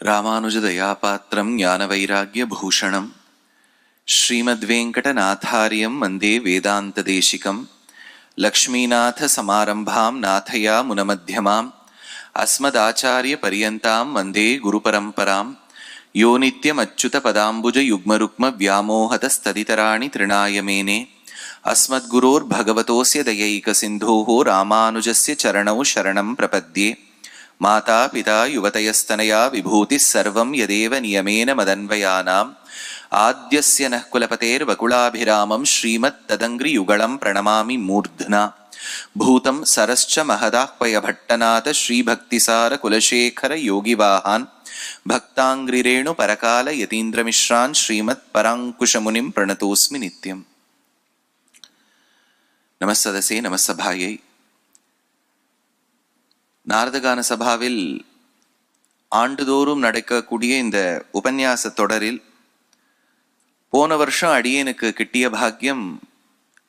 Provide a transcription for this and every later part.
ராமானுஜதயாபாத்திரம் ஞானவைராக்யபூஷணம் ஸ்ரீமத்வேங்கடநாதார்யம் வந்தே வேதாந்ததேசிகம் லக்ஷ்மீநாதசமாரம்பாம் நாதயா முனமத்யமாம் அஸ்மதாச்சாரியபர்யந்தாம் வந்தே குருபரம்பராம் யோ நித்யமச்சுதபதாம்புஜயுக்மருக்ம வியாமோஹதஸ்ததிதராணி த்ரிணாய மேனே அஸ்மத்குரோர்பகவதோஸ்ய தயைகசிந்தோஹோ ராமானுஜஸ்ய சரணௌ சரணம் பிரபத்யே மாதா பிதா யுவதயஸ்தனயா விபூதிः சர்வம் யதேவ நியமேன மதன்வயானாம் ஆத்யஸ்ய நः குலபதேர்வகுலாபிராமம் ஸ்ரீமத் ததங்கிரியுகலம் பிரணமாமி மூர்த்னா பூதம் சரஸ்ச மஹதாஹ்வய பட்டநாத ஸ்ரீபக்திசார குலசேகர யோகிவாஹான் பக்தாங்கிரேணு பரகால யதீந்திரமிஸ்ரான் ஸ்ரீமத் பராங்குஷமுனிம் பிரணதோஸ்மி நித்யம். நமஸ்ததசே நமஸ்சபாயை. நாரதகான சபாவில் ஆண்டுதோறும் நடக்கக்கூடிய இந்த உபன்யாச தொடரில் போன வருஷம் அடியேனுக்கு கிட்டிய பாக்கியம்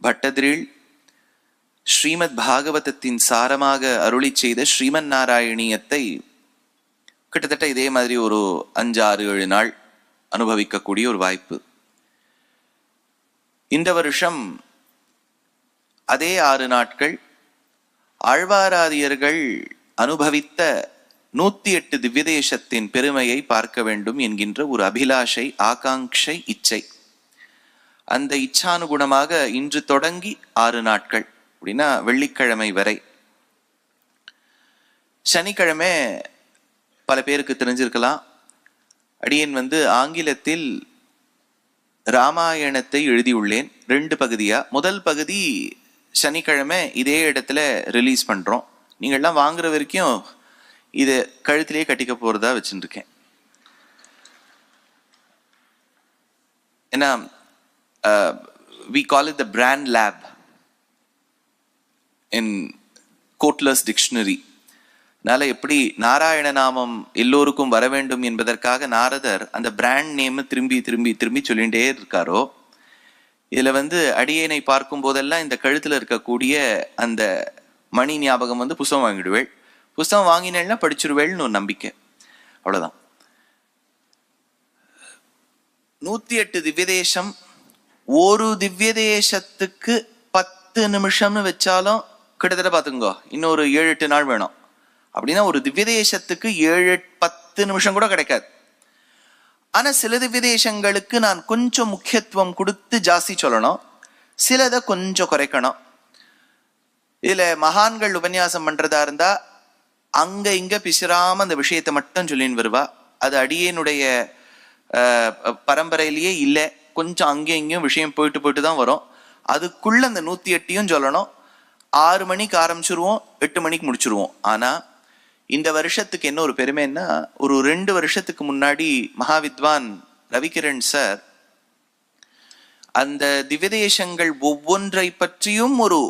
பட்டதிரில் ஸ்ரீமத் பாகவதத்தின் சாரமாக அருளி செய்த ஸ்ரீமன் நாராயணியத்தை கிட்டத்தட்ட இதே மாதிரி ஒரு 5-6-7 நாள் அனுபவிக்கக்கூடிய ஒரு வாய்ப்பு. இந்த வருஷம் அதே 6 நாட்கள் ஆழ்வாராதியர்கள் அனுபவித்த 108 திவ்யதேசத்தின் பெருமையை பார்க்க வேண்டும் என்கின்ற ஒரு அபிலாஷை, ஆகாங்ஷை, இச்சை. அந்த இச்சானுகுணமாக இன்று தொடங்கி 6 நாட்கள் அப்படின்னா வெள்ளிக்கிழமை வரை. சனிக்கிழமை பல பேருக்கு தெரிஞ்சிருக்கலாம், அடியேன் ஆங்கிலத்தில் ராமாயணத்தை எழுதியுள்ளேன் 2 பகுதியா. முதல் பகுதி சனிக்கிழமை இதே இடத்துல ரிலீஸ் பண்றோம். நீங்கள்லாம் வாங்குற வரைக்கும் இதை கழுத்திலேயே கட்டிக்க போறதா வச்சுருக்கேன். ஏன்னா we call it the brand lab in Kotler's dictionary. அதனால எப்படி நாராயண நாமம் எல்லோருக்கும் வர வேண்டும் என்பதற்காக நாரதர் அந்த பிராண்ட் நேம் திரும்பி திரும்பி திரும்பி சொல்லிகிட்டே இருக்காரோ, இதுல அடியேனை பார்க்கும் போதெல்லாம் இந்த கழுத்துல இருக்கக்கூடிய அந்த மணி ஞாபகம் புஸ்தகம் வாங்கிடுவேள். புஸ்தகம் வாங்கினேன்னா படிச்சிருவேள்னு ஒரு நம்பிக்கை, அவ்வளவுதான். 108 திவ்யதேசம். ஒரு திவ்யதேசத்துக்கு 10 நிமிஷம்னு வச்சாலும் கிட்டத்தட்ட பாத்துங்கோ இன்னொரு 7-8 நாள் வேணும். அப்படின்னா ஒரு திவ்யதேசத்துக்கு 7-10 நிமிஷம் கூட கிடைக்காது. ஆனா சில திவ்யதேசங்களுக்கு நான் கொஞ்சம் முக்கியத்துவம் கொடுத்து ஜாஸ்தி சொல்லணும், சிலதை கொஞ்சம் குறைக்கணும். இதுல மகான்கள் உபன்யாசம் பண்றதா இருந்தா அங்க இங்க பிசிராம அந்த விஷயத்தை மட்டும் சொல்லின்னு வருவா. அது அடியேனுடைய பரம்பரையிலேயே இல்லை. கொஞ்சம் அங்கேயும் இங்கேயும் விஷயம் போயிட்டு போயிட்டு தான் வரும். அதுக்குள்ள அந்த 108 சொல்லணும். 6 மணிக்கு ஆரம்பிச்சிருவோம், 8 மணிக்கு முடிச்சிருவோம். ஆனா இந்த வருஷத்துக்கு என்ன ஒரு பெருமைன்னா, ஒரு 2 வருஷத்துக்கு முன்னாடி மகாவித்வான் ரவிகிரண் சார் அந்த திவ்யதேசங்கள் ஒவ்வொன்றை பற்றியும் ஒரு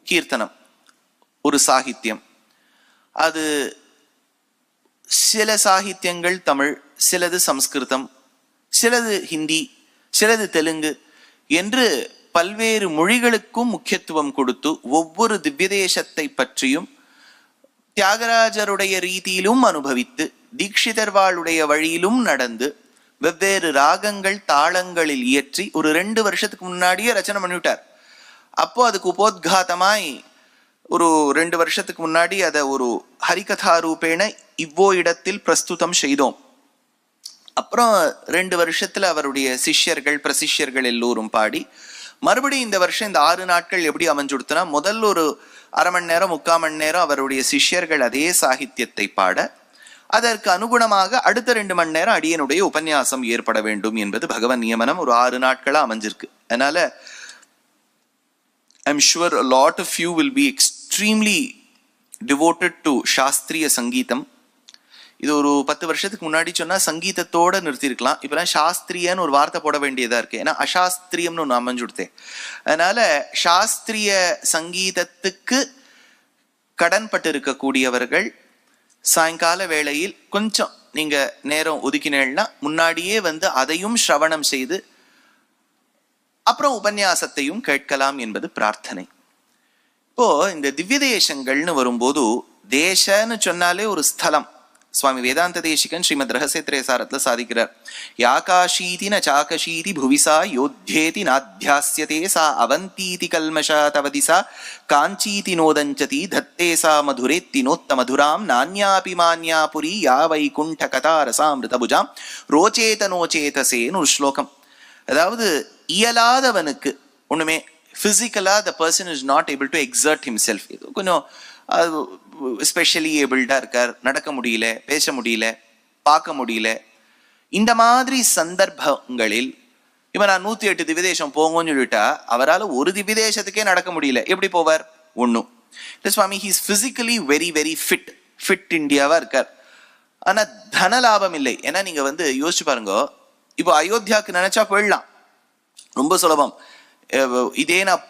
கீர்த்தனம், ஒரு சாகித்யம். அது சில சாகித்யங்கள் தமிழ், சிலது சம்ஸ்கிருதம், சிலது ஹிந்தி, சிலது தெலுங்கு என்று பல்வேறு மொழிகளுக்கும் முக்கியத்துவம் கொடுத்து ஒவ்வொரு திவ்யதேசத்தை பற்றியும் தியாகராஜருடைய ரீதியிலும் அனுபவித்து தீட்சிதர்வாளுடைய வழியிலும் நடந்து வெவ்வேறு ராகங்கள் தாளங்களில் இயற்றி ஒரு 2 வருஷத்துக்கு முன்னாடியே ரச்சனை பண்ணிவிட்டார். அப்போ அதுக்கு உபோத்காதமாய் ஒரு 2 வருஷத்துக்கு முன்னாடி அதை ஒரு ஹரிகதா ரூபேண இவ்வோ இடத்தில் பிரஸ்துதம் செய்தோம். அப்புறம் 2 வருஷத்துல அவருடைய சிஷ்யர்கள் பிரசிஷ்யர்கள் எல்லோரும் பாடி மறுபடியும் இந்த வருஷம் இந்த 6 நாட்கள் எப்படி அமைஞ்சுடுத்துனா, முதல் ஒரு 1/2 மணி நேரம் 3/4 மணி நேரம் அவருடைய சிஷ்யர்கள் அதே சாகித்யத்தை பாட, அதற்கு அனுகுணமாக அடுத்த 2 மணி நேரம் அடியனுடைய உபன்யாசம் ஏற்பட வேண்டும் என்பது பகவன் நியமனம். ஒரு 6 நாட்களா அமைஞ்சிருக்கு. அதனால I'm sure a lot of you will be extremely devoted to சாஸ்திரிய சங்கீதம். இது ஒரு 10 வருஷத்துக்கு முன்னாடி சொன்னா சங்கீதத்தோட நிறுத்திருக்கலாம். இப்பெல்லாம் சாஸ்திரியன்னு ஒரு வார்த்தை போட வேண்டியதா இருக்கு. ஏன்னா அசாஸ்திரியம்னு ஒன்று அமைஞ்சுடுத்தேன். அதனால சாஸ்திரிய சங்கீதத்துக்கு கடன்பட்டு இருக்கக்கூடியவர்கள் சாயங்கால வேளையில் கொஞ்சம் நீங்க நேரம் ஒதுக்கினேன்னா முன்னாடியே அதையும் சிரவணம் செய்து அப்புறம் உபன்யாசத்தையும் கேட்கலாம் என்பது பிரார்த்தனை. இப்போ இந்த திவ்யதேசங்கள்னு வரும்போது, தேசன்னு சொன்னாலே ஒரு ஸ்தலம், சுவாமி வேதாந்த தேசிகன் ஸ்ரீமத் ரகசியத்ரேசாரத்துல சாதிக்கிறார். யாகாஷீதி ந சாகஷீதி புவிசா யோத்யேதி நாத்தியாஸ்யதே சா அவந்தீதி கல்மஷா தவதிசா காஞ்சீதி நோதஞ்சதி தத்தே சா மதுரேத்தி நோத்த மதுராம் நான்யாபி மான்யா புரி யா வைகுண்ட கதாரசாமிருதபுஜாம் ரோச்சேத நோச்சேதசேன்னு ஒரு ஸ்லோகம். அதாவது இயலாதவனுக்கு ஒண்ணுமே பிசிக்கலா the person is not able to exert himself, கொஞ்சம் ஸ்பெஷலி ஏபிள்டா இருக்கார், நடக்க முடியல, பேச முடியல, பார்க்க முடியல, இந்த மாதிரி சந்தர்ப்பங்களில் இவன் நான் 108 திவ்யதேசம் போங்கன்னு சொல்லிட்டா அவரால் ஒரு திவ்யதேசத்துக்கே நடக்க முடியல, எப்படி போவார்? ஒன்றும் சுவாமி he's physically very very fit இண்டியாவா இருக்கார். ஆனா தன லாபம் இல்லை. ஏன்னா நீங்க யோசிச்சு பாருங்க, இப்போ அயோத்தியாவுக்கு நினைச்சா போயிடலாம், ரொம்ப சுலபம். இதே நான்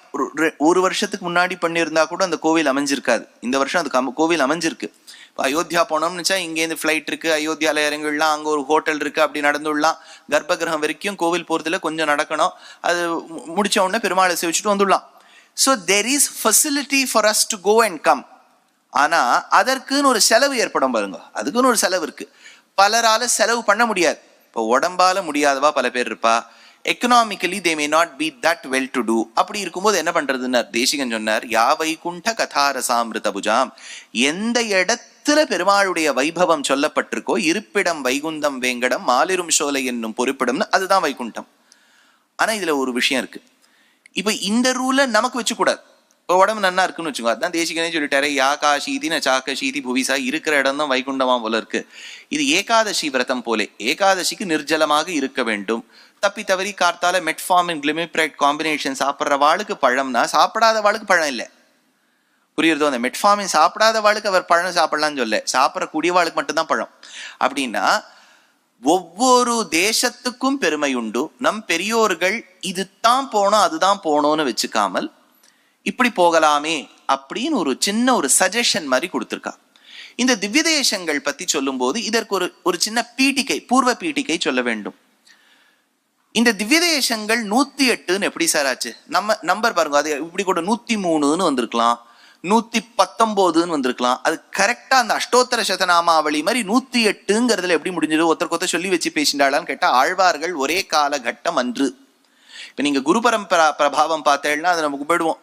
ஒரு வருஷத்துக்கு முன்னாடி பண்ணியிருந்தா கூட அந்த கோவில் அமைஞ்சிருக்காது. இந்த வருஷம் அது கோவில் அமைஞ்சிருக்கு. இப்போ அயோத்தியா போனோம்னு நினச்சா இங்கேருந்து ஃப்ளைட் இருக்கு, அயோத்தியால இறங்கிடலாம், அங்கே ஒரு ஹோட்டல் இருக்கு, அப்படி நடந்துடலாம். கர்ப்பகிரகம் வரைக்கும் கோவில் போகிறதுல கொஞ்சம் நடக்கணும், அது முடிச்ச உடனே பெருமாளை சேவிச்சுட்டு வந்துடலாம். So there is facility for us to go and come. ஆனா அதற்குன்னு ஒரு செலவு ஏற்படும் பாருங்க, அதுக்குன்னு ஒரு செலவு இருக்கு. பலரால செலவு பண்ண முடியாது. இப்போ உடம்பால முடியாதவா பல பேர் இருப்பா, economically they may not be that well to do. அப்படி இருக்கும்போது என்ன பண்றதுன்னு தேசிகன் சொன்னார், யா வைகுண்ட கதாரசாமிருதபுஜாம், எந்த இடத்துல பெருமாளுடைய வைபவம் சொல்லப்பட்டிருக்கோ, இருப்பிடம் வைகுந்தம் வேங்கடம் மாலிரும் சோலை என்னும் பொறுப்பிடம்னு, அதுதான் வைகுண்டம். ஆனா இதுல ஒரு விஷயம் இருக்கு. இப்ப இந்த ரூலை நமக்கு வச்சு கூடாது. இப்போ உடம்பு நன்னா இருக்குன்னு வச்சுக்கோ, அதான் தேசிகனே சொல்லிட்டாரு, யா காஷீதி ந சாகஷீதி புவிசா, இருக்கிற இடம் தான் வைகுண்டமா போல இருக்கு. இது ஏகாதசி விரதம் போலே, ஏகாதசிக்கு நிர்ஜலமாக இருக்க வேண்டும். தப்பி தவறி கார்த்தால மெட்ஃபார்மின் கிளிமிப்ரைட் காம்பினேஷன் சாப்பிட்ற வாளுக்கு பழம்னா சாப்பிடாத வாளுக்கு பழம் இல்லை. புரியுறதோ? அந்த மெட்ஃபார்மின் சாப்பிடாத வாளுக்கு அவர் பழம் சாப்பிடலாம்னு சொல்ல, சாப்பிடக்கூடிய வாளுக்கு மட்டும்தான் பழம். அப்படின்னா ஒவ்வொரு தேசத்துக்கும் பெருமை உண்டு. நம் பெரியோர்கள் இதுதான் போனோம் அதுதான் போனோம்னு வச்சுக்காமல் இப்படி போகலாமே அப்படின்னு ஒரு சின்ன ஒரு சஜஷன் மாதிரி கொடுத்துருக்கா. இந்த திவ்ய தேசங்கள் பத்தி சொல்லும் போது இதற்கு ஒரு சின்ன பீட்டிகை, பூர்வ பீட்டிகை சொல்ல வேண்டும். இந்த திவ்ய தேசங்கள் 108 எப்படி சார் ஆச்சு? நம்ம நம்பர் பாருங்க, அது இப்படி கூட 103 வந்திருக்கலாம், 119 வந்திருக்கலாம். அது கரெக்டா அந்த அஷ்டோத்தர சதநாமாவளி மாதிரி 108ங்கிறதுல எப்படி முடிஞ்சது? ஒருத்தருக்கு சொல்லி வச்சு பேசிண்டாளான்னு கேட்டா, ஆழ்வார்கள் ஒரே காலகட்டம் அன்று. இப்ப நீங்க குரு பரம்பரா பிரபாவம் பார்த்தேன்னா அது நமக்கு போயிடுவோம்,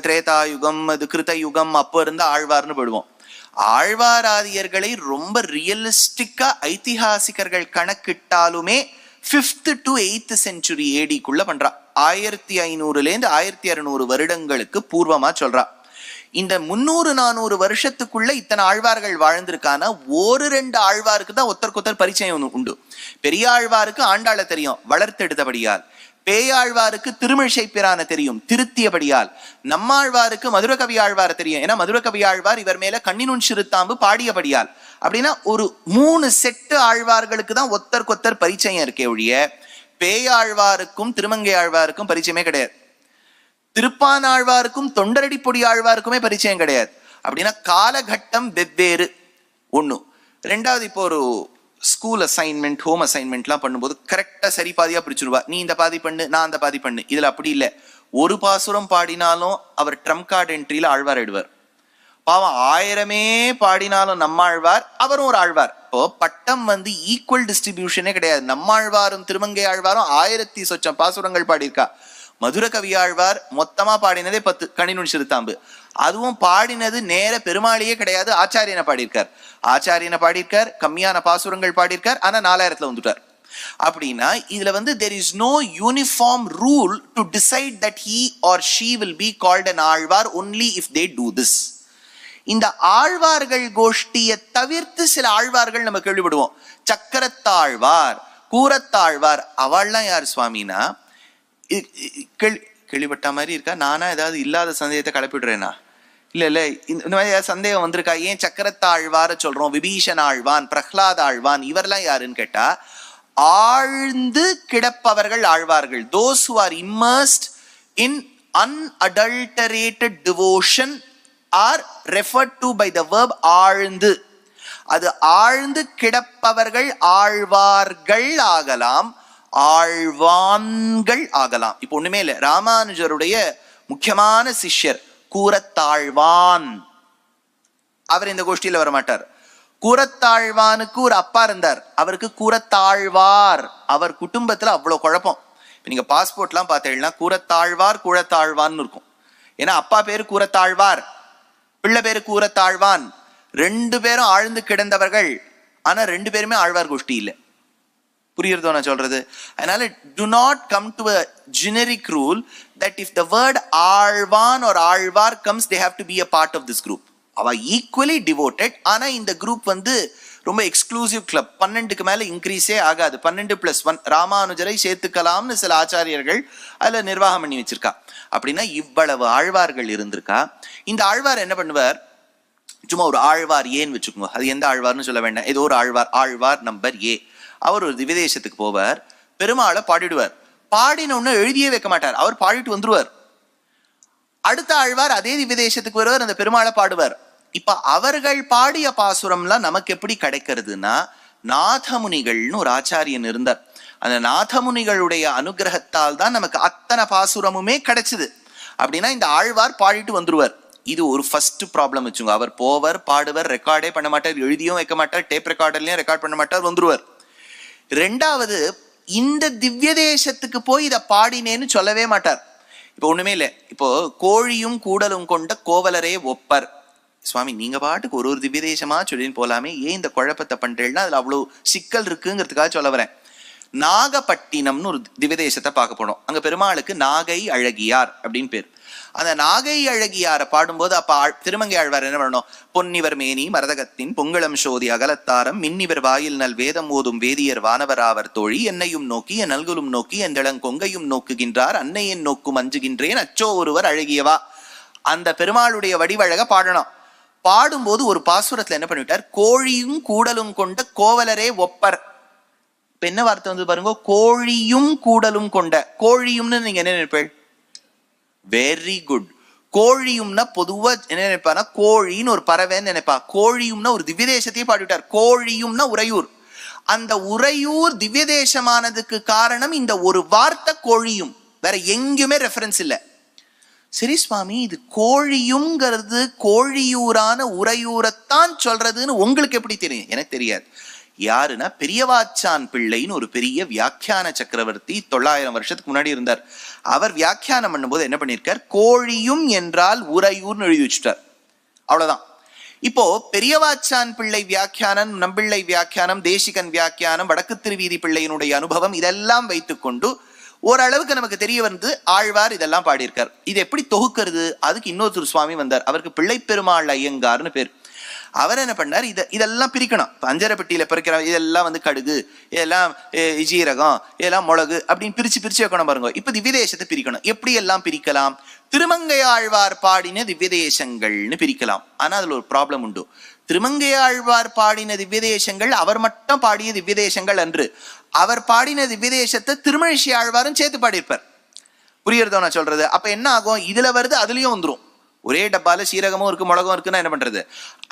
திரேதாயுகம், அது கிருத யுகம், அப்போ இருந்து ஆழ்வார்னு போயிடுவோம். ஆழ்வாராதியர்களை ரொம்ப ரியலிஸ்டிக்கா ஐதிஹாசிகர்கள் கணக்கிட்டாலுமே 5th to 8th century ஏடிக்குள்ள பண்றா. 1500 1600 வருடங்களுக்கு பூர்வமா சொல்றா. இந்த 300-400 வருஷத்துக்குள்ள இத்தனை ஆழ்வார்கள் வாழ்ந்திருக்கான, ஒரு 2 ஆழ்வாருக்கு தான் ஒருத்தருக்கு பரிச்சயம் உண்டு. பெரிய ஆழ்வாருக்கு ஆண்டாள தெரியும், வளர்த்தெடுத்தபடியால். பேயாழ்வாருக்கு திருமிழிசை பிரான தெரியும், திருத்தியபடியால். நம்மாழ்வாருக்கு மதுர கவி ஆழ்வார தெரியும், ஏன்னா மதுர கவி ஆழ்வார் இவர் மேல கண்ணினுன் சிறுத்தாம்பு பாடியபடியால். அப்படின்னா ஒரு 3 செட்டு ஆழ்வார்களுக்கு தான் ஒத்தர் பரிச்சயம் இருக்கே ஒழிய பேயாழ்வாருக்கும் திருமங்கை ஆழ்வாருக்கும் பரிச்சயமே கிடையாது. திருப்பான் ஆழ்வாருக்கும் தொண்டரடி பொடி ஆழ்வாருக்குமே பரிச்சயம் கிடையாது. அப்படின்னா காலகட்டம் வெவ்வேறு. ஒண்ணு. ரெண்டாவது, இப்போ ஒரு ஸ்கூல் அசைன்மெண்ட், ஹோம் அசைன்மெண்ட்லாம் பண்ணும்போது கரெக்டா சரி பாதியா பிரிச்சுருவா. நீ இந்த பாதி பண்ணு, நான் அந்த பாதி பண்ணு. இதுல அப்படி இல்லை. ஒரு பாசுரம் பாடினாலும் அவர் ட்ரம்ப் கார்டு என்ட்ரியில ஆழ்வார் ஆயிடுவார். பாவம் 1000 பாடினாலும் நம்மாழ்வார், அவரும் ஒரு ஆழ்வார். இப்போ பட்டம் ஈக்குவல் டிஸ்ட்ரிபியூஷனே கிடையாது. நம்மாழ்வாரும் திருமங்கை ஆழ்வாரும் 1000 சொச்சம் பாசுரங்கள் பாடியிருக்கா. மதுர கவியாழ்வார் மொத்தமா பாடினதே 10, கணினுன் சிறுத்தாம்பு. அதுவும் பாடினது நேர பெருமாளையே கிடையாது, ஆச்சாரியனை பாடியிருக்கார். ஆச்சாரியனை பாடியிருக்கார், கம்மியான பாசுரங்கள் பாடியிருக்கார், ஆனா 4000 வந்துட்டார். அப்படின்னா இதுல there is no uniform rule to decide that he or she will be called an Alvar only if they do this. இந்த ஆழ்வார்கள் கோஷ்டியை தவிர்த்து சில ஆழ்வார்கள் நம்ம கேள்விப்படுவோம். சக்கரத்தாழ்வார், கூரத்தாழ்வார், அவள்லாம் யார் சுவாமினா? கேள்விப்பட்ட மாதிரி இருக்கா? நானா ஏதாவது இல்லாத சந்தேகத்தை கிளப்பிடுறேனா? இல்ல இந்த மாதிரி ஏதாவது சந்தேகம் வந்திருக்கா? ஏன் சக்கரத்தாழ்வார சொல்றோம்? விபீஷன் ஆழ்வான், பிரஹ்லாத் ஆழ்வான், இவரெல்லாம் யாருன்னு கேட்டா, ஆழ்ந்து கிடப்பவர்கள் ஆழ்வார்கள். those who are immersed in unadulterated devotion are referred to by the verb ஆழ்ந்து. அது ஆழ்ந்து கிடப்பவர்கள் ஆழ்வார்கள் ஆகலாம், ஆழ்வான்கள் ஆகலாம். இப்போ ஒண்ணுமே இல்லை, ராமானுஜருடைய முக்கியமான சிஷ்யர் கூரத்தாழ்வான், அவர் இந்த கோஷ்டியில வரமாட்டார். கூரத்தாழ்வானுக்கு ஒரு அப்பா இருந்தார், அவருக்கு கூரத்தாழ்வார். அவர் குடும்பத்துல அவ்வளவு குழப்பம். இப்ப நீங்க பாஸ்போர்ட்லாம் பார்த்தீங்கன்னா கூரத்தாழ்வார் கூரத்தாழ்வான்னு இருக்கும். ஏன்னா அப்பா பேரு கூரத்தாழ்வார், பிள்ளை பேரு கூரத்தாழ்வான். ரெண்டு பேரும் ஆழ்ந்து கிடந்தவர்கள், ஆனா ரெண்டு பேருமே ஆழ்வார் கோஷ்டி இல்லை. புரியுறதோ நான் சொல்றது? அதனால do not come to a generic rule that if the word Azhwan or Azhwar comes, they have to be a part of this group. அவ ஈக்குவலி டிவோட்டட். ஆனா இந்த குரூப் வந்து ரொம்ப எக்ஸ்க்ளூசிவ் கிளப். 12க்கு மேல இன்க்ரீஸே ஆகாது. 12+1 ராமானுஜரை சேர்த்துக்கலாம்னு சில ஆச்சாரியர்கள் அதுல நிர்வாகம் பண்ணி வச்சிருக்கா. அப்படின்னா இவ்வளவு ஆழ்வார்கள் இருந்திருக்கா. இந்த ஆழ்வார் என்ன பண்ணுவார், சும்மா ஒரு ஆழ்வார் ஏன்னு வச்சுக்கோங்க, அது எந்த ஆழ்வார்னு சொல்ல வேண்டாம், ஏதோ ஒரு ஆழ்வார், ஆழ்வார் நம்பர் ஏ. அவர் ஒரு திவ்யதேசத்துக்கு போவார், பெருமாளை பாடிடுவார். பாடின ஒண்ணு எழுதியே வைக்க மாட்டார், அவர் பாடிட்டு வந்துருவார். அடுத்த ஆழ்வார் அதே திவ்யதேசத்துக்கு வருவார், அந்த பெருமாளை பாடுவார். இப்ப அவர்கள் பாடிய பாசுரம்லாம் நமக்கு எப்படி கிடைக்கிறதுனா, நாதமுனிகள்னு ஒரு ஆச்சாரியன் இருந்தார். அந்த நாதமுனிகளுடைய அனுகிரகத்தால் தான் நமக்கு அத்தனை பாசுரமுமே கிடைச்சது. அப்படின்னா இந்த ஆழ்வார் பாடிட்டு வந்துருவார். இது ஒரு ஃபர்ஸ்ட் ப்ராப்ளம் வச்சுங்க. அவர் போவர், பாடுவர், ரெக்கார்டே பண்ண மாட்டார், எழுதியும் வைக்க மாட்டார், டேப் ரெக்கார்டர்லயும் ரெக்கார்ட் பண்ண மாட்டார், வந்துருவார். ரெண்டாவது, இந்த திவ்ய தேசத்துக்கு போய் இதை பாடினேன்னு சொல்லவே மாட்டார். இப்போ ஒண்ணுமே இல்லை. இப்போ கோழியும் கூடலும் கொண்ட கோவலரே ஒப்பர். சுவாமி நீங்க பாட்டுக்கு ஒரு திவ்ய தேசமா சொல்லின்னு போலாமே, ஏன் இந்த குழப்பத்தை பண்றேன்னா அதுல அவ்வளவு சிக்கல் இருக்குங்கிறதுக்காக சொல்ல வரேன். நாகப்பட்டினம்னு ஒரு திவ்ய தேசத்தை பார்க்க போனோம். அங்க பெருமாளுக்கு நாகை அழகியார் அப்படின்னு பேர். அந்த நாகை அழகியாரை பாடும்போது அப்ப திருமங்கை ஆழ்வார் என்ன பண்ணணும், பொன்னிவர் மேனி மரதகத்தின் பொங்கலம் சோதி அகலத்தாரம் மின்னிவர் வாயில் நல் வேதம் ஓதும் வேதியர் வானவராவர் தோழி என்னையும் நோக்கி என் நல்குலும் நோக்கி என் கொங்கையும் நோக்குகின்றார் அன்னையின் நோக்கும் அஞ்சுகின்றேன் அச்சோ ஒருவர் அழகியவா. அந்த பெருமாளுடைய வடிவழக பாடணும். பாடும்போது ஒரு பாசுரத்துல என்ன பண்ணிவிட்டார், கோழியும் கூடலும் கொண்ட கோவலரே ஒப்பர். இப்ப என்ன வார்த்தை வந்து பாருங்க, கோழியும் கூடலும் கொண்ட. கோழியும்னு நீங்க என்ன நினைப்பீள்? Very good. கோழியும்னா பொதுவா என்ன நினைப்பானா, கோழின்னு ஒரு பறவைன்னு நினைப்பா. கோழியும்னா ஒரு திவ்யதேசத்தையே பாடிவிட்டார். கோழியும்னா உறையூர். அந்த உறையூர் திவ்யதேசமானதுக்கு காரணம் இந்த ஒரு வார்த்தை கோழியும், வேற எங்கேயுமே ரெஃபரன்ஸ் இல்லை. சரி சுவாமி, இது கோழியும்ங்கிறது கோழியூரான உறையூரைத்தான் சொல்றதுன்னு உங்களுக்கு எப்படி தெரியும்? எனக்கு தெரியாது. யாருன்னா பெரியவாச்சான் பிள்ளைன்னு ஒரு பெரிய வியாக்கியான சக்கரவர்த்தி 900 வருஷத்துக்கு முன்னாடி இருந்தார். அவர் வியாக்கியானம் பண்ணும்போது என்ன பண்ணியிருக்கார், கோழியும் என்றால் உறையூர்னு எழுதி வச்சுட்டார். அவ்வளவுதான். இப்போ பெரியவாச்சான் பிள்ளை வியாக்கியானம், நம்பிள்ளை வியாக்கியானம், தேசிகன் வியாக்கியானம், வடக்கு திருவீதி பிள்ளையினுடைய அனுபவம், இதெல்லாம் வைத்துக்கொண்டு ஓரளவுக்கு நமக்கு தெரிய வந்து ஆழ்வார் இதெல்லாம் பாடியிருக்கார். இது எப்படி தொகுக்கிறது, அதுக்கு இன்னொருத்தர் சுவாமி வந்தார். அவருக்கு பிள்ளை பெருமாள் ஐயங்கார்னு பேர். அவர் என்ன பண்ணார், இதெல்லாம் பிரிக்கணும். அஞ்சரை பெட்டியில பிரிக்கிற இதெல்லாம் வந்து கடுகு, இதெல்லாம் ஜீரகம், இதெல்லாம் மிளகு அப்படின்னு பிரிச்சு பிரிச்சு வைக்கணும் பாருங்க. இப்ப திவ்யதேசத்தை பிரிக்கணும். எப்படி எல்லாம் பிரிக்கலாம்? திருமங்கையாழ்வார் பாடின திவ்யதேசங்கள்னு பிரிக்கலாம். ஆனா அதுல ஒரு ப்ராப்ளம் உண்டு. திருமங்கையாழ்வார் பாடின திவ்யதேசங்கள் அவர் மட்டும் பாடிய திவ்யதேசங்கள் அன்று. அவர் பாடின திவ்யதேசத்தை திருமழிசை ஆழ்வாரும் சேர்த்து பாடியிருப்பார். புரியுறதோ நான் சொல்றது? அப்ப என்ன ஆகும், இதுல வருது அதுலயும் வந்துடும். ஒரே டப்பால சீரகமும் இருக்கு மிளகும் இருக்குன்னா என்ன பண்றது?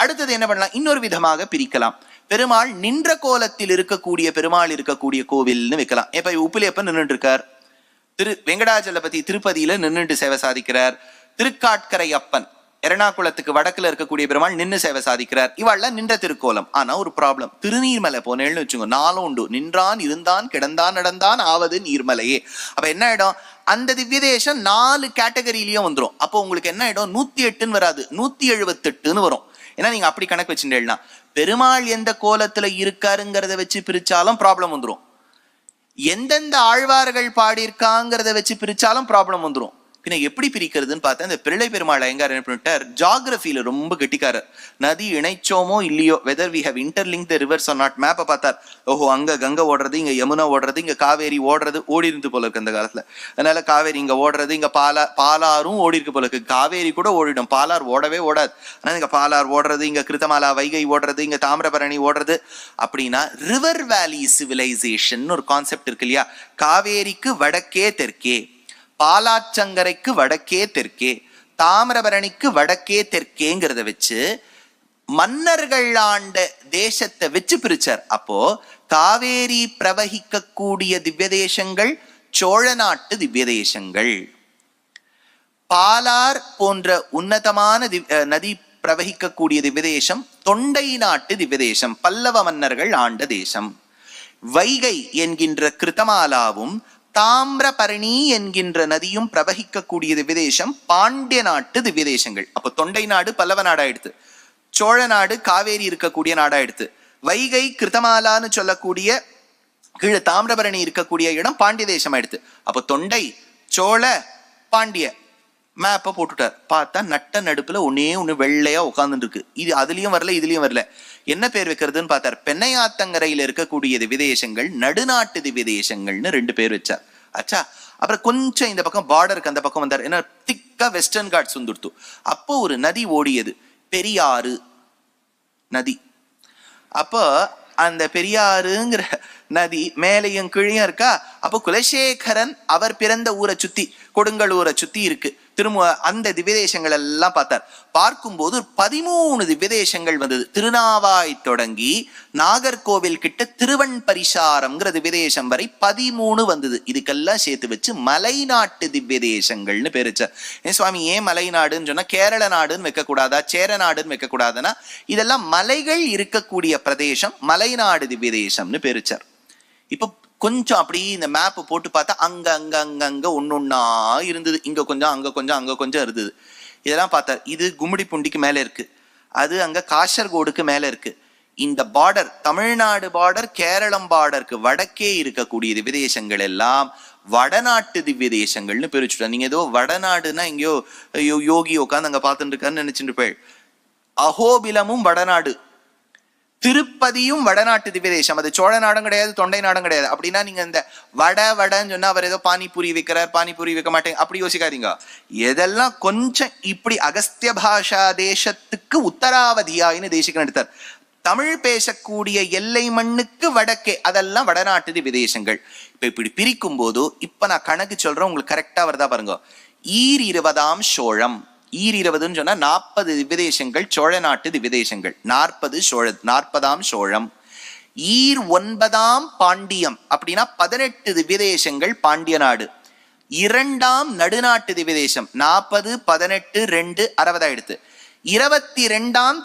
அடுத்தது என்ன பண்ணலாம், இன்னொரு விதமாக பிரிக்கலாம். பெருமாள் நின்ற கோலத்தில் இருக்கக்கூடிய பெருமாள் இருக்கக்கூடிய கோவில்னு வைக்கலாம். இப்ப உப்பிலியப்பன் நின்றுட்டு இருக்கார், வெங்கடாஜலபதி திருப்பதியில நின்றுட்டு சேவை சாதிக்கிறார். திருக்காட்கரை அப்பன் எர்ணாகுளத்துக்கு வடக்குல இருக்கக்கூடிய பெருமாள் நின்று சேவை சாதிக்கிறார். இவாள்லாம் நின்ற திருக்கோலம். ஆனா ஒரு ப்ராப்ளம், திருநீர்மலை போனேன்னு வச்சுக்கோங்க, 4 உண்டு. நின்றான், இருந்தான், கிடந்தான், நடந்தான், ஆவது நீர்மலையே. அப்ப என்ன ஆயிடும், அந்த திவ்யதேசம் 4 கேட்டகரியிலயும் வந்துடும். அப்போ உங்களுக்கு என்ன ஆயிடும், 108ன்னு வராது, 178ன்னு வரும். ஏன்னா நீங்க அப்படி கணக்கு வச்சுட்டேன்னா பெருமாள் எந்த கோலத்துல இருக்காருங்கிறத வச்சு பிரிச்சாலும் ப்ராப்ளம் வந்துடும். எந்தெந்த ஆழ்வார்கள் பாடியிருக்காங்கிறத வச்சு பிரிச்சாலும் ப்ராப்ளம் வந்துடும். பின்ன எப்படி பிரிக்கிறதுன்னு பார்த்தா, இந்த பிள்ளை பெருமாள் ஐயங்கார் என்ன பண்ணிட்டார், ஜாகிரபியில ரொம்ப கெட்டிக்காரர். நதி இணைச்சோமோ இல்லையோ, whether we have interlink the rivers or not, மேப்பை பார்த்தார். ஓஹோ, அங்க கங்கை ஓடுறது, இங்க யமுனா ஓடுறது, இங்க காவேரி ஓடுறது, ஓடி இருந்து போல இருக்கு அந்த காலத்துல. அதனால காவேரி இங்க ஓடுறது, இங்க பாலாரும் ஓடி இருக்கு போல இருக்கு. காவேரி கூட ஓடிடும், பாலார் ஓடவே ஓடாது. ஆனா இங்க பாலார் ஓடுறது, இங்க கிருத்தமாலா வைகை ஓடுறது, இங்க தாமிரபரணி ஓடுறது. அப்படின்னா ரிவர் வேலி சிவிலைசேஷன் ஒரு கான்செப்ட் இருக்கு இல்லையா? காவேரிக்கு வடக்கே தெற்கே, பாலாற்றங்கரைக்கு வடக்கே தெற்கே, தாமிரபரணிக்கு வடக்கே தெற்கேங்கிறத வச்சு மன்னர்கள் ஆண்ட தேசத்தை வச்சு பிரிச்சார். அப்போ காவேரி பிரவகிக்க கூடிய திவ்யதேசங்கள் சோழ நாட்டு திவ்யதேசங்கள், பாலார் போன்ற உன்னதமான நதி பிரவகிக்கக்கூடிய திவ்யதேசம் தொண்டை நாட்டு திவ்யதேசம், பல்லவ மன்னர்கள் ஆண்ட தேசம். வைகை என்கின்ற கிருத்தமாலாவும் தாமிரபரணி என்கின்ற நதியும் பிரவகிக்கக்கூடிய திவ்யதேசம் பாண்டிய நாட்டு திவ்யதேசங்கள். அப்போ தொண்டை நாடு பல்லவ நாடாயிடுத்து, சோழ நாடு காவேரி இருக்கக்கூடிய நாடாயிடுத்து, வைகை கிருத்தமாலான்னு சொல்லக்கூடிய கீழே தாமிரபரணி இருக்கக்கூடிய இடம் பாண்டிய தேசம் ஆயிடுத்து. அப்போ தொண்டை சோழ பாண்டிய மேப்பை போட்டுட்டார். பார்த்தா நட்ட நடுப்புல ஒண்ணு வெள்ளையா உட்கார்ந்துட்டு இருக்கு. இது அதுலயும் வரல இதுலயும் வரல. என்ன பேர் வைக்கிறதுன்னு பார்த்தார். பெண்ணையாத்தங்கரையில இருக்கக்கூடிய திவ்யதேசங்கள் நடுநாட்டு திவ்யதேசங்கள்னு 2 பேர் வச்சார். ஆச்சா, அப்புறம் கொஞ்சம் இந்த பக்கம் பார்டருக்கு அந்த பக்கம் வந்தார். ஏன்னா திக்கா வெஸ்டர்ன் காட்ஸ் வந்துடுத்து. அப்போ ஒரு நதி ஓடியது, பெரியாறு நதி. அப்போ அந்த பெரியாறுங்கிற நதி மேலையும் கீழையும் இருக்கா. அப்போ குலசேகரன் அவர் பிறந்த ஊரை சுத்தி, கொடுங்கலூரை சுத்தி இருக்கு. திரும்ப அந்த திவ்யதேசங்கள் எல்லாம் பார்த்தார். பார்க்கும்போது 13 திவ்யதேசங்கள் வந்தது. திருநாவாய் தொடங்கி நாகர்கோவில் கிட்ட திருவன்பரிசாரம்ங்கிற திவ்யதேசம் வரை 13 வந்தது. இதுக்கெல்லாம் சேர்த்து வச்சு மலைநாட்டு திவ்யதேசங்கள்னு பேர் வச்சார். ஏன் சுவாமி, ஏன் மலைநாடுன்னு சொன்னா கேரள நாடுன்னு வைக்க கூடாதா, சேர நாடுன்னு வைக்க கூடாதுன்னா, இதெல்லாம் மலைகள் இருக்கக்கூடிய பிரதேசம், மலைநாடு திவ்யதேசம்னு பேர் வச்சார். இப்ப கொஞ்சம் அப்படி இந்த மேப் போட்டு பார்த்தா அங்க அங்க அங்க அங்க ஒன்னொன்னா இருந்தது. இங்க கொஞ்சம் அங்க கொஞ்சம் அங்க கொஞ்சம் இருந்தது. இதெல்லாம் பார்த்தார். இது கும்மிடிப்பூண்டிக்கு மேல இருக்கு, அது அங்க காசர்கோடுக்கு மேல இருக்கு. இந்த பார்டர் தமிழ்நாடு பார்டர் கேரளம் பார்டருக்கு வடக்கே இருக்கக்கூடிய திவ்யதேசங்கள் எல்லாம் வடநாட்டு திவ்யதேசங்கள்னு பேர் வச்சுட்டா. நீங்க ஏதோ வடநாடுன்னா எங்கேயோ யோகி உட்காந்து அங்க பார்த்துட்டு இருக்கான்னு நினைச்சுட்டு போய். அஹோபிலமும் வடநாடு, திருப்பதியும் வடநாட்டு திவ்யதேசம். அது சோழ நாடும் கிடையாது, தொண்டை நாடும் கிடையாது. அப்படின்னா நீங்க இந்த வடன்னு சொன்னா அவர் ஏதோ பானிபூரி விற்கிறார், பானிபூரி விற்க மாட்டேங்க அப்படி யோசிக்காதீங்க. எதெல்லாம் கொஞ்சம் இப்படி அகஸ்திய பாஷா தேசத்துக்கு உத்தராவதியாயின்னு தேசிகன் எடுத்தார். தமிழ் பேசக்கூடிய எல்லை மண்ணுக்கு வடக்கே அதெல்லாம் வடநாட்டு திவ்யதேசங்கள். இப்ப இப்படி பிரிக்கும் போது இப்ப நான் கணக்கு சொல்றேன், உங்களுக்கு கரெக்டா வருதா பாருங்க. 20ஆம் சோழம், 20ன்னு சொன்னா 40 திவ்யதேசங்கள் சோழ நாட்டு திவ்யதேசங்கள், 40ஆம் சோழம். 9ஆம் பாண்டியம் அப்படின்னா 18 திவ்யதேசங்கள் பாண்டிய நாடு. 2ஆம் நடுநாட்டு திவ்யதேசம் 40 18 2 60 ஆயிடுத்து. 22ஆம்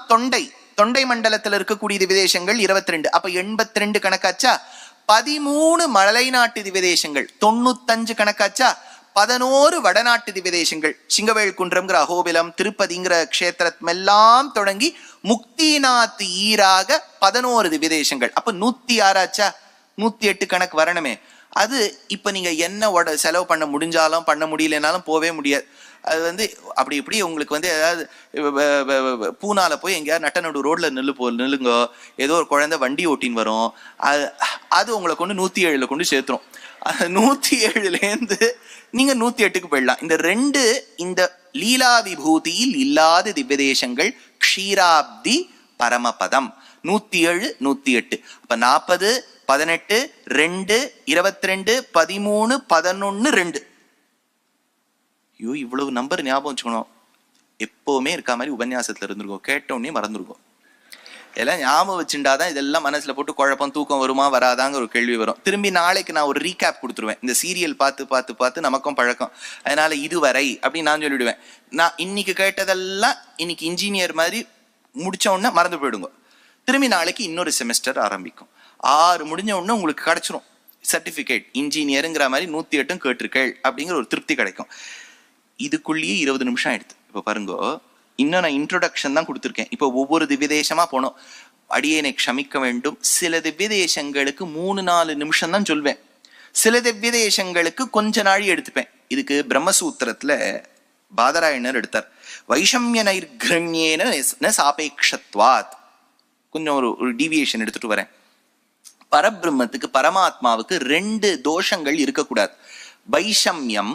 தொண்டை மண்டலத்தில் இருக்கக்கூடிய திவ்யதேசங்கள் 22, அப்ப 82 கணக்காச்சா. 13 மலைநாட்டு திவ்யதேசங்கள் 95 கணக்காச்சா. 11 வடநாட்டு திவ்யதேசங்கள் சிங்கவேல் குன்றம்ங்கிற அகோபிலம், திருப்பதிங்கிற க்ஷேத்திரமெல்லாம் தொடங்கி முக்திநாத் ஈராக 11 திவ்யதேசங்கள். அப்ப 106 ஆச்சா. 108 கணக்கு வரணுமே. அது இப்ப நீங்க என்ன செலவு பண்ண முடிஞ்சாலும் பண்ண முடியலனாலும் போவே முடியாது. அது அப்படி இப்படி உங்களுக்கு ஏதாவது பூனால போய் எங்கேயாவது நட்டநடு ரோட்ல நில்லுங்க, ஏதோ ஒரு குழந்தை வண்டி ஓட்டின்னு வரும், அது உங்களை கொண்டு 107 கொண்டு சேர்த்துரும். 107லேருந்து நீங்க 108க்கு போயிடலாம். இந்த 2 இந்த லீலா விபூதியில் இல்லாத திவ்யதேசங்கள் க்ஷீராப்தி பரமபதம் 107 108. அப்ப 40 18 2 22 13 11 2. ஐயோ, இவ்வளவு நம்பர் ஞாபகம் வச்சுக்கணும். எப்பவுமே இருக்க மாதிரி உபன்யாசத்துல இருந்திருக்கும், கேட்டோடனே மறந்துருக்கும். எல்லாம் ஞாபகம் வச்சுட்டாதான் இதெல்லாம் மனசுல போட்டு குழப்பம், தூக்கம் வருமா வராதாங்க ஒரு கேள்வி வரும். திரும்பி நாளைக்கு நான் ஒரு ரீகேப் கொடுத்துருவேன். இந்த சீரியல் பார்த்து பார்த்து பார்த்து நமக்கும் பழக்கம், அதனால இதுவரை அப்படின்னு நான் சொல்லிவிடுவேன். நான் இன்னைக்கு கேட்டதெல்லாம் இன்னைக்கு இன்ஜினியர் மாதிரி முடிச்ச உடனே மறந்து போயிடுங்க. திரும்பி நாளைக்கு இன்னொரு செமஸ்டர் ஆரம்பிக்கும். 6 முடிஞ்ச உடனே உங்களுக்கு கிடைச்சிரும் சர்டிபிகேட், இன்ஜினியருங்கிற மாதிரி 108 கேட்டிருக்கேள் அப்படிங்கிற ஒரு திருப்தி கிடைக்கும். இதுக்குள்ளேயே 20 நிமிஷம் ஆயிடுது. இப்ப பாருங்க, இன்னும் நான் இன்ட்ரோடக்ஷன் தான் கொடுத்துருக்கேன். இப்போ ஒவ்வொரு திவ்யதேசமா போனோம். அடியேனை க்ஷமிக்க வேண்டும், சில திவ்யதேசங்களுக்கு 3-4 நிமிஷம் தான் சொல்வேன், சில திவ்யதேசங்களுக்கு கொஞ்ச நாழி எடுத்துப்பேன். இதுக்கு பிரம்மசூத்திரத்துல பாதராயணர் எடுத்தார். வைஷமிய நைர்கிரண்யேன சாபேக்ஷத்வாத். கொஞ்சம் ஒரு டீவியேஷன் எடுத்துட்டு வரேன். பரபிரம்மத்துக்கு பரமாத்மாவுக்கு 2 தோஷங்கள் இருக்கக்கூடாது. வைஷமியம்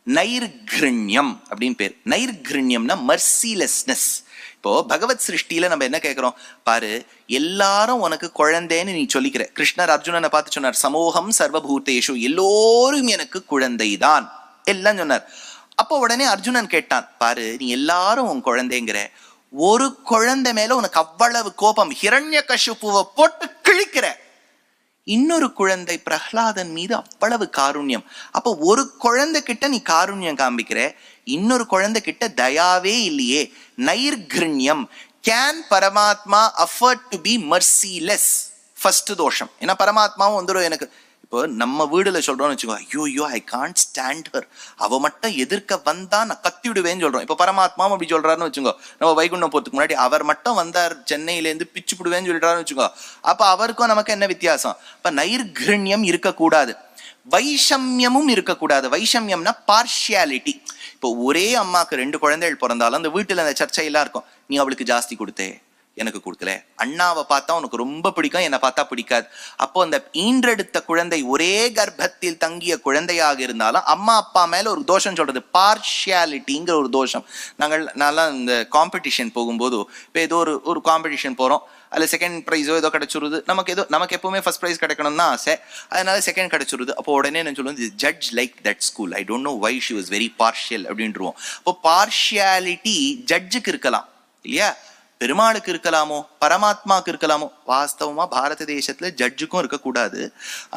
நைர்கிரண்யம் அப்படின்னு பேர். நைர்கிரண்யம்னா மர்சிலெஸ்னஸ். இப்போ பகவத் சிருஷ்டியில நம்ம என்ன கேட்கிறோம் பாரு, எல்லாரும் உனக்கு குழந்தைன்னு நீ சொல்லிக்கிற. கிருஷ்ணர் அர்ஜுனனை பார்த்து சொன்னார், சமோகம் சர்வபூதேஷு, எல்லோரும் எனக்கு குழந்தைதான் எல்லாம் சொன்னார். அப்போ உடனே அர்ஜுனன் கேட்டான், பாரு நீ எல்லாரும் உன் குழந்தைங்கிற, ஒரு குழந்தை மேல உனக்கு அவ்வளவு கோபம், ஹிரண்யகசிபுவை போட்டு கிழிக்கிற, இன்னொரு குழந்தை பிரஹ்லாதன் மீது அவ்வளவு காருண்யம். அப்போ ஒரு குழந்தை கிட்ட நீ காருண்யம் காண்பிக்கிற, இன்னொரு குழந்தை கிட்ட தயாவே இல்லையே. நைர்கிருண்யம். கேன் பரமாத்மா அஃபர்ட் டு பி மர்சிலெஸ்? ஃபர்ஸ்ட் தோஷம். ஏன்னா பரமாத்மாவும் வந்துடும் எனக்கு. இப்போ நம்ம வீடுல சொல்றோம்னு வச்சுக்கோ, ஐயோ ஐ கான்ட் ஸ்டாண்ட் ஹர், அவ மட்டும் எதிர்க்க வந்தா நான் கத்தி விடுவேன்னு சொல்றோம். இப்ப பரமாத்மாவும் அப்படி சொல்றாருன்னு வச்சுக்கோ, நம்ம வைகுண்டம் போறதுக்கு முன்னாடி அவர் மட்டும் வந்தார் சென்னையில இருந்து பிச்சு விடுவேன்னு சொல்லிட்டாருன்னு வச்சுக்கோ, அப்ப அவருக்கும் நமக்கு என்ன வித்தியாசம்? இப்ப நைர்கிருண்யம் இருக்கக்கூடாது, வைஷமியமும் இருக்கக்கூடாது. வைஷமியம்னா பார்ஷியாலிட்டி. இப்போ ஒரே அம்மாக்கு 2 குழந்தைகள் பிறந்தாலும் அந்த வீட்டுல அந்த சர்ச்சையெல்லாம் இருக்கும். நீ அவளுக்கு ஜாஸ்தி கொடுத்தே, எனக்கு கொடுக்கல. அண்ணாவை பார்த்தா உனக்கு ரொம்ப பிடிக்கும், என்னை பார்த்தா பிடிக்காது. அப்போ அந்த ஈன்றெடுத்த குழந்தை ஒரே கர்ப்பத்தில் தங்கிய குழந்தையாக இருந்தாலும் அம்மா அப்பா மேல ஒரு தோஷம் சொல்றது பார்ஷியாலிட்டிங்கிற ஒரு தோஷம். நல்லா இந்த காம்படிஷன் போகும்போது, இப்போ ஏதோ ஒரு காம்படிஷன் போறோம், அதில் செகண்ட் ப்ரைஸோ ஏதோ கிடைச்சிருது, நமக்கு எப்பவுமே ஃபர்ஸ்ட் ப்ரைஸ் கிடைக்கணும்னு தான் ஆசை, அதனால செகண்ட் கிடைச்சிருது. அப்போ உடனே நான் சொல்லுவேன், judge like that school, I don't know why she was very partial அப்படின்ட்டுருவோம். அப்போ பார்ஷியாலிட்டி ஜட்ஜுக்கு இருக்கலாம் இல்லையா, பெருமாளுக்கு இருக்கலாமோ, பரமாத்மாவுக்கு இருக்கலாமோ? வாஸ்தவமா பாரத தேசத்துல ஜட்ஜுக்கும் இருக்கக்கூடாது.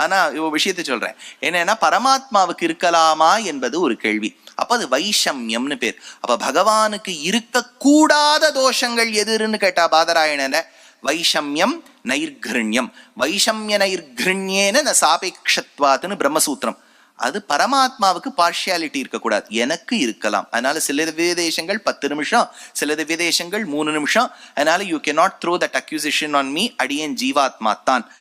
ஆனா விஷயத்தை சொல்றேன் என்னன்னா, பரமாத்மாவுக்கு இருக்கலாமா என்பது ஒரு கேள்வி. அப்ப அது வைஷமியம்னு பேர். அப்ப பகவானுக்கு இருக்கக்கூடாத தோஷங்கள் எதுன்னு கேட்டா பாதராயணன வைஷமியம் நைர்கிருண்யம். வைஷமிய நைர்கிருண்யேன ந சாபேக்ஷத்வாத்னு பிரம்மசூத்திரம். அது பரமாத்மாவுக்கு பார்ஷியாலிட்டி இருக்கக்கூடாது, எனக்கு இருக்கலாம். அதனால சில திவ்யதேசங்கள் 10 நிமிஷம், சில திவ்யதேசங்கள் 3 நிமிஷம். அதனால you can not throw that acquisition on me. அடியேன் ஜீவாத்மா தான்.